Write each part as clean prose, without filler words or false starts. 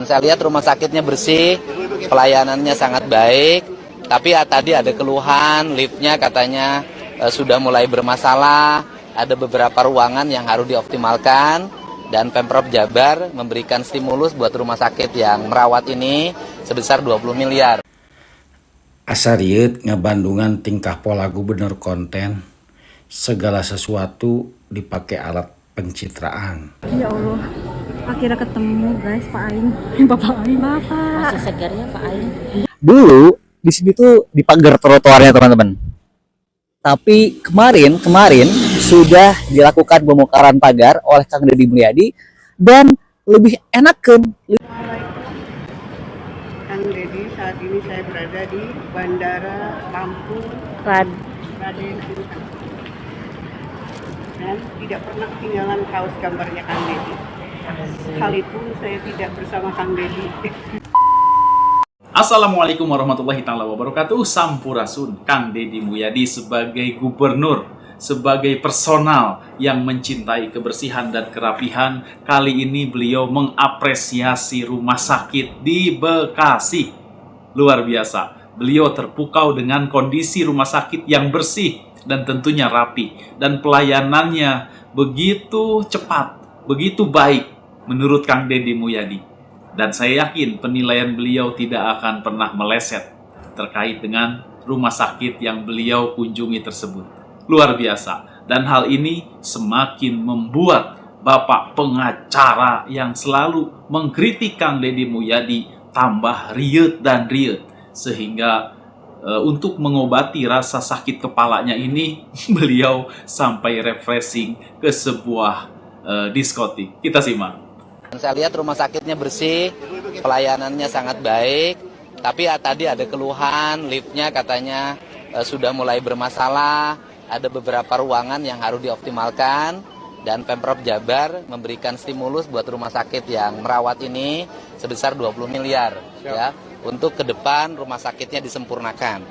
Saya lihat rumah sakitnya bersih, pelayanannya sangat baik, tapi tadi ada keluhan, liftnya katanya sudah mulai bermasalah, ada beberapa ruangan yang harus dioptimalkan, dan Pemprov Jabar memberikan stimulus buat rumah sakit yang merawat ini sebesar 20 miliar. Asariet ngabandungan tingkah pola gubernur konten, segala sesuatu dipakai alat pencitraan. Ya Allah, akhirnya ketemu guys Pak Aing. Bapak Aing. Bapak. Masih segar ya Pak Aing. Dulu di sini tuh dipagar trotoarnya teman-teman. Tapi kemarin sudah dilakukan pembongkaran pagar oleh Kang Deddy Mulyadi dan lebih enakan. Kang Deddy, saat ini saya berada di Bandara Lampung Raden Intan dan tidak pernah ketinggalan kaos gambarnya Kang Deddy. Hal itu saya tidak bersama Kang Deddy. Assalamualaikum warahmatullahi taala wabarakatuh. Sampurasun. Kang Deddy Mulyadi sebagai gubernur, sebagai personal yang mencintai kebersihan dan kerapihan, kali ini beliau mengapresiasi rumah sakit di Bekasi. Luar biasa. Beliau terpukau dengan kondisi rumah sakit yang bersih dan tentunya rapi, dan pelayanannya begitu cepat, begitu baik menurut Kang Deddy Mulyadi. Dan saya yakin penilaian beliau tidak akan pernah meleset terkait dengan rumah sakit yang beliau kunjungi tersebut. Luar biasa. Dan hal ini semakin membuat Bapak pengacara yang selalu mengkritik Kang Deddy Mulyadi tambah riet dan riet. Sehingga untuk mengobati rasa sakit kepalanya ini, beliau sampai refreshing ke sebuah diskotik. Kita simak. Saya lihat rumah sakitnya bersih, pelayanannya sangat baik, tapi tadi ada keluhan, liftnya katanya sudah mulai bermasalah, ada beberapa ruangan yang harus dioptimalkan, dan Pemprov Jabar memberikan stimulus buat rumah sakit yang merawat ini sebesar 20 miliar. Ya, untuk ke depan rumah sakitnya disempurnakan.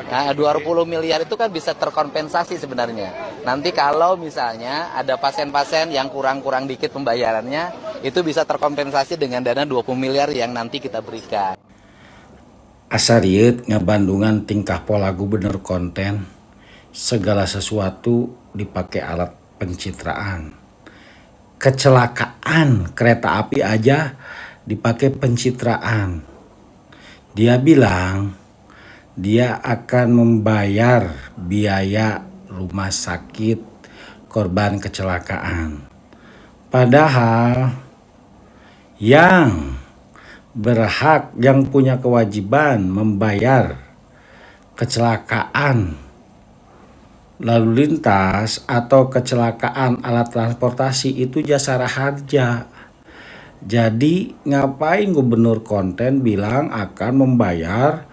Nah, 20 miliar itu kan bisa terkompensasi sebenarnya. Nanti kalau misalnya ada pasien-pasien yang kurang-kurang dikit pembayarannya, itu bisa terkompensasi dengan dana 20 miliar yang nanti kita berikan. Asariet ngabandungan tingkah pola gubernur konten, segala sesuatu dipakai alat pencitraan. Kecelakaan kereta api aja dipakai pencitraan. Dia bilang dia akan membayar biaya rumah sakit korban kecelakaan. Padahal yang berhak, yang punya kewajiban membayar kecelakaan lalu lintas atau kecelakaan alat transportasi itu jasara harja. Jadi ngapain gubernur konten bilang akan membayar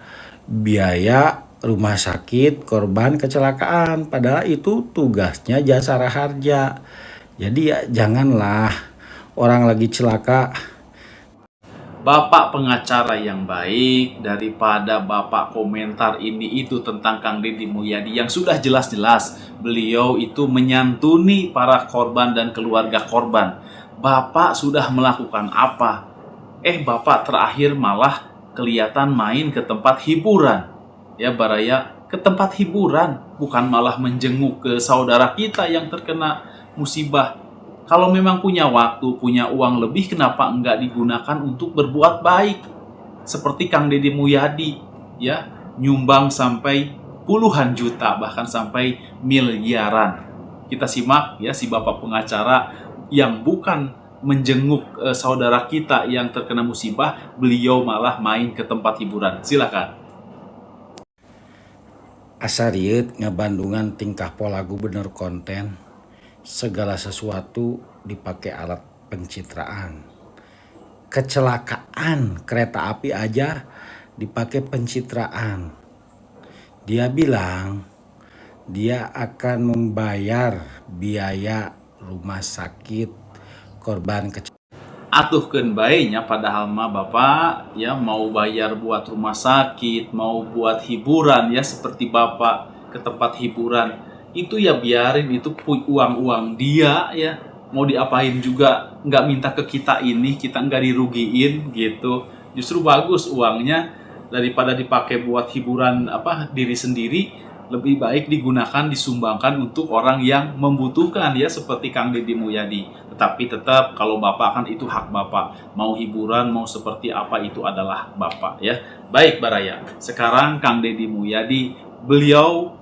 biaya rumah sakit korban kecelakaan, padahal itu tugasnya jasara harja. Jadi ya janganlah orang lagi celaka. Bapak pengacara yang baik, daripada Bapak komentar ini itu tentang Kang Deddy Mulyadi yang sudah jelas-jelas beliau itu menyantuni para korban dan keluarga korban. Bapak sudah melakukan apa? Bapak terakhir malah kelihatan main ke tempat hiburan. Ya Baraya, ke tempat hiburan, bukan malah menjenguk ke saudara kita yang terkena musibah. Kalau memang punya waktu, punya uang lebih, kenapa enggak digunakan untuk berbuat baik? Seperti Kang Deddy Mulyadi, ya, nyumbang sampai puluhan juta, bahkan sampai miliaran. Kita simak ya si Bapak pengacara yang bukan menjenguk saudara kita yang terkena musibah, beliau malah main ke tempat hiburan. Silakan. Asariet ngabandungan tingkah pola gubernur konten, segala sesuatu dipakai alat pencitraan. Kecelakaan kereta api aja dipakai pencitraan. Dia bilang dia akan membayar biaya rumah sakit korban kecelakaan. Atuhkeun bae nya, padahal mah Bapak ya mau bayar buat rumah sakit, mau buat hiburan ya, seperti Bapak ke tempat hiburan itu ya biarin, itu uang-uang dia ya, mau diapain juga nggak minta ke kita ini, kita nggak dirugiin gitu. Justru bagus uangnya daripada dipakai buat hiburan diri sendiri, lebih baik digunakan disumbangkan untuk orang yang membutuhkan ya, seperti Kang Deddy Mulyadi. Tetapi tetap kalau Bapak kan itu hak Bapak, mau hiburan mau seperti apa itu adalah Bapak ya. Baik Baraya, sekarang Kang Deddy Mulyadi, beliau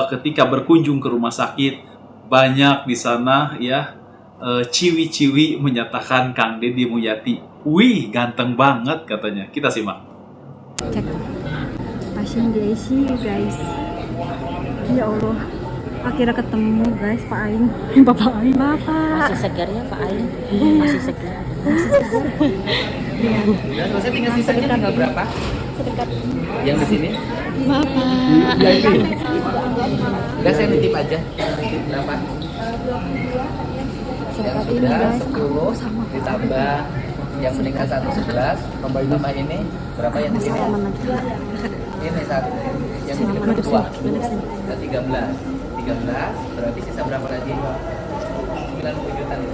ketika berkunjung ke rumah sakit, banyak di sana ya ciwi-ciwi menyatakan Kang Deddy Mulyadi, wih ganteng banget katanya. Kita simak. Cek pasien di ICU guys. Ya Allah, akhirnya ketemu guys Pak Aing. Bapak Aing. Bapak. Masih segar ya Pak Aing? Masih segar. Udah selesai, tinggal sisanya tinggal berapa? Sedekat. Yang di sini? Bapak. Udah saya nitip aja. Berapa? Yang sudah 10 ditambah yang meninggal 111, tambah ini berapa yang di sini? Ini satu. Yang di sini dua. Udah 13 berarti sisa berapa lagi? 90 juta nih.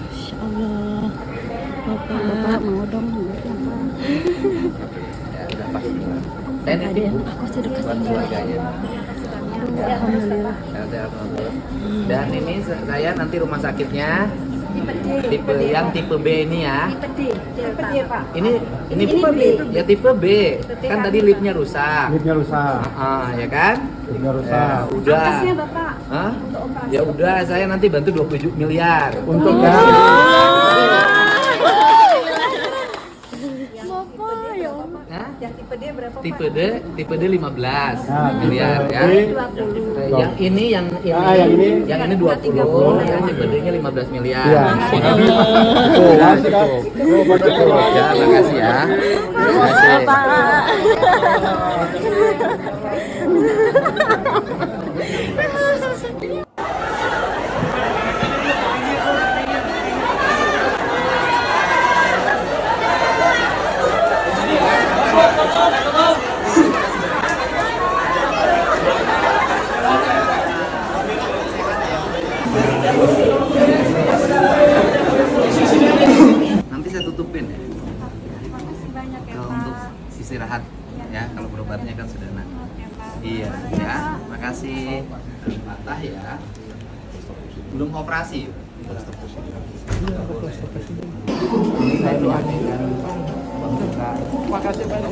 Insya Allah. Bapak mau dong. Ya udah pasti. Dan ini Aku sedekah buat keluarganya. Alhamdulillah. Alhamdulillah. Dan ini saya nanti rumah sakitnya tipe B ini ya. Tipe D, Pak. Ini ya tipe B. Kan tadi liftnya rusak. Ya kan? Liftnya rusak. Ya, udah. Atasnya Bapak. Hah? Ya udah, saya nanti bantu 27 miliar. Untuk Hah? Yang tipe D berapa, Pak? Tipe D 15 Nah, miliar ya. tipe Yang ini yang ini 20, yang tipe D-nya 15 miliar. Iya. Ya, makasih ya. Makasih. Nanti saya tutupin ya. Kalau untuk istirahat ya, kalau berobatnya kan sudah enak. Iya, ya. Makasih. Patah ya. Belum operasi. Saya doakan. Makasih banyak.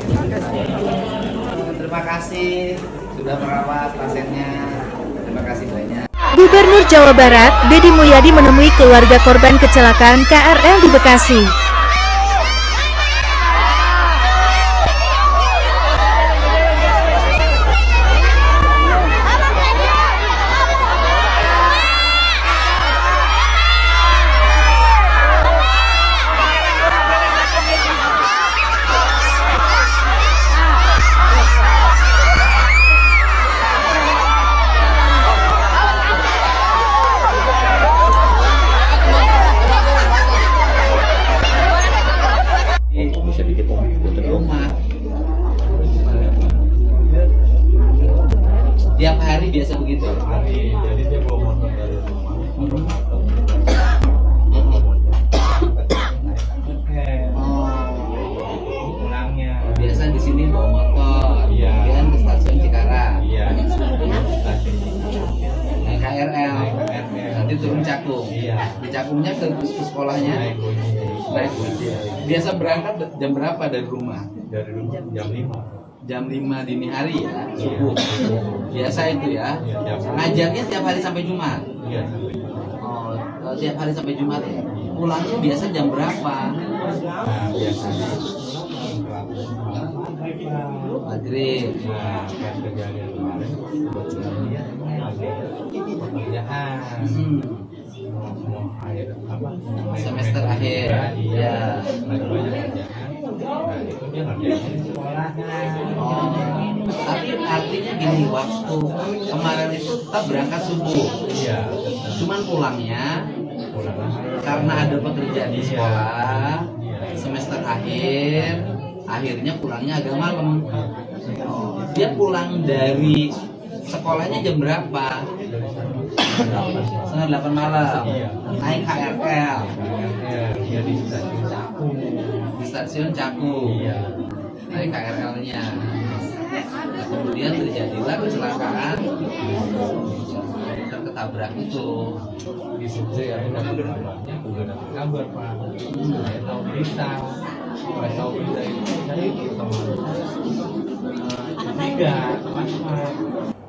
Terima kasih sudah merawat pasiennya. Terima kasih banyak. Gubernur Jawa Barat, Deddy Mulyadi menemui keluarga korban kecelakaan KRL di Bekasi. Bisa bikin untuk rumah. Tiap hari biasa begitu. Jadi dia bawa motor dari rumah. Pulangnya. Biasa di sini bawa motor. Iya. Kemudian ke stasiun Cikarang. Iya. Naik KRL. Nanti turun Cakung. Iya. Di Cakungnya ke sekolahnya. Naik biasa berangkat jam berapa dari rumah? Dari rumah jam 5. Jam 5 dini hari ya, subuh. Biasa itu ya. Iya, jam Ngajarnya tiap hari sampai Jumat. Iya. Oh, tiap hari sampai Jumat ya. Pulangnya biasa jam berapa? Nah, biasanya Maghrib. nah, pas kejadian kemarin kebetulan dia lagi pekerjaan. Mau akhir Semester akhir. Ya. lagi banyak kerjaan. Nah, itu dia ngerjain sekolahnya. Oh, tapi artinya gini, waktu kemarin itu tetap berangkat subuh. Iya. Cuman pulangnya Pulang. karena ada pekerjaan di sekolah, semester akhir, akhirnya pulangnya agak malam. Dia pulang dari Sekolahnya jam berapa? Setengah 8 malam. Naik KRL. Dia di stasiun Cakung. Di stasiun Cakung. Naik KRL-nya. Nah, kemudian terjadilah kecelakaan dan ketabrak itu. Di situ ya dapat kabarnya, juga dapat kabar Pak. Saya tahu berita. Saya tahu berita itu saya ikut sama tiga teman-teman.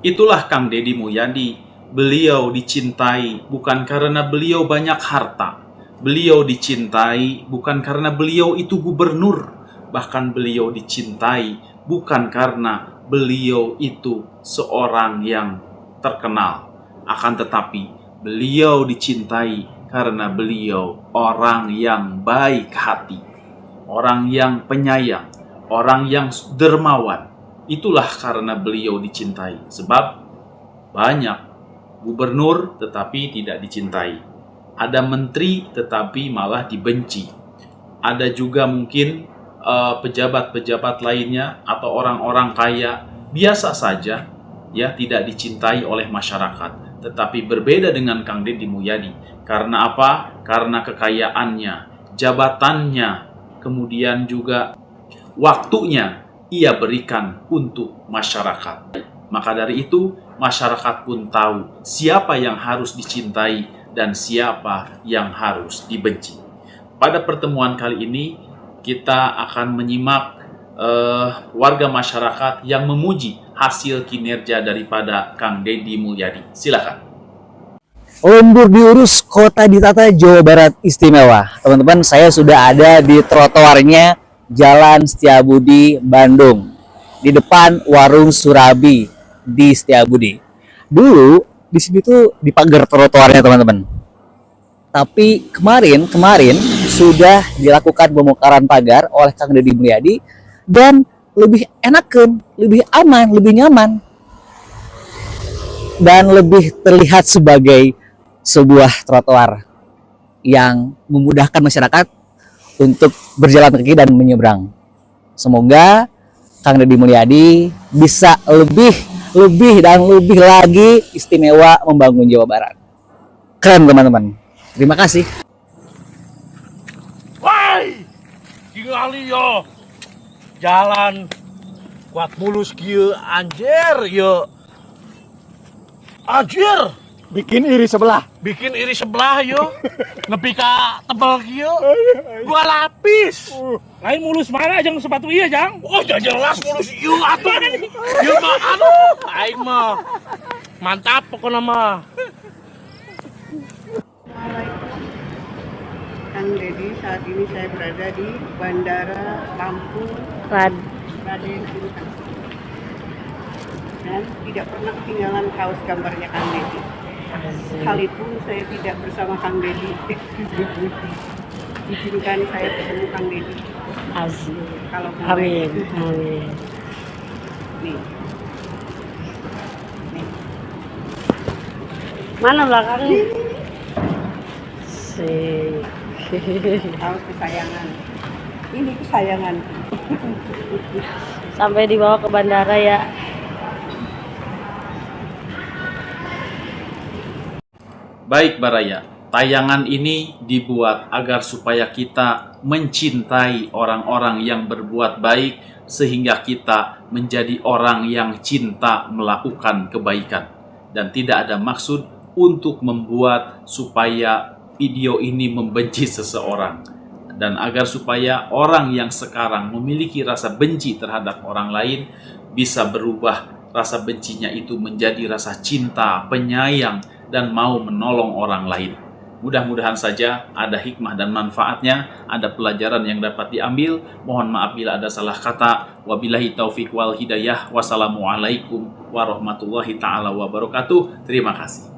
Itulah Kang Deddy Mulyadi. Beliau dicintai bukan karena beliau banyak harta. Beliau dicintai bukan karena beliau itu gubernur. Bahkan beliau dicintai bukan karena beliau itu seorang yang terkenal. Akan tetapi beliau dicintai karena beliau orang yang baik hati. Orang yang penyayang. Orang yang dermawan. Itulah karena beliau dicintai. Sebab banyak gubernur tetapi tidak dicintai. Ada menteri tetapi malah dibenci. Ada juga mungkin pejabat-pejabat lainnya atau orang-orang kaya biasa saja ya, tidak dicintai oleh masyarakat. Tetapi berbeda dengan Kang Deddy Mulyadi. Karena apa? Karena kekayaannya, jabatannya, kemudian juga waktunya ia berikan untuk masyarakat. Maka dari itu, masyarakat pun tahu siapa yang harus dicintai dan siapa yang harus dibenci. Pada pertemuan kali ini, kita akan menyimak warga masyarakat yang memuji hasil kinerja daripada Kang Deddy Mulyadi. Silakan. Lembur diurus, kota ditata, Jawa Barat istimewa. Teman-teman, saya sudah ada di trotoarnya Jalan Setiabudi, Bandung. Di depan warung Surabi di Setiabudi. Dulu di sini tuh di pagar trotoarnya, teman-teman. Tapi kemarin sudah dilakukan pembongkaran pagar oleh Kang Deddy Mulyadi dan lebih enakan, lebih aman, lebih nyaman, dan lebih terlihat sebagai sebuah trotoar yang memudahkan masyarakat untuk berjalan kaki dan menyeberang. Semoga Kang Deddy Mulyadi bisa lebih dan lebih lagi istimewa membangun Jawa Barat. Keren, teman-teman. Terima kasih. Wai, tinggali yo. Jalan kuat mulus kieu anjir yo. Anjir, bikin iri sebelah yo. Nepi ka tebel kieu. 2 lapis. Lain mulus mana jeung sepatu ieu, Jang? Oh, jelas mulus ieu atuh. Ieu mah aduh, aing mah mantap pokona mah. Kang Deddy, saat ini saya berada di Bandara Lampung Raden Intan. Dan tidak pernah ketinggalan kaos gambarnya Kang Deddy. Sekalipun saya tidak bersama Kang Deddy. Izinkan saya ketemu Kang Deddy. Asyik. Kalau Amin. Nih. Mana belakangnya? Kaos kesayangan. Ini kesayangan. Sampai dibawa ke bandara ya. Baik Baraya, tayangan ini dibuat agar supaya kita mencintai orang-orang yang berbuat baik sehingga kita menjadi orang yang cinta melakukan kebaikan dan tidak ada maksud untuk membuat supaya video ini membenci seseorang dan agar supaya orang yang sekarang memiliki rasa benci terhadap orang lain bisa berubah rasa bencinya itu menjadi rasa cinta, penyayang dan mau menolong orang lain. Mudah-mudahan saja ada hikmah dan manfaatnya, ada pelajaran yang dapat diambil. Mohon maaf bila ada salah kata. Wabillahi taufiq wal hidayah. Wassalamualaikum warahmatullahi taala wabarakatuh. Terima kasih.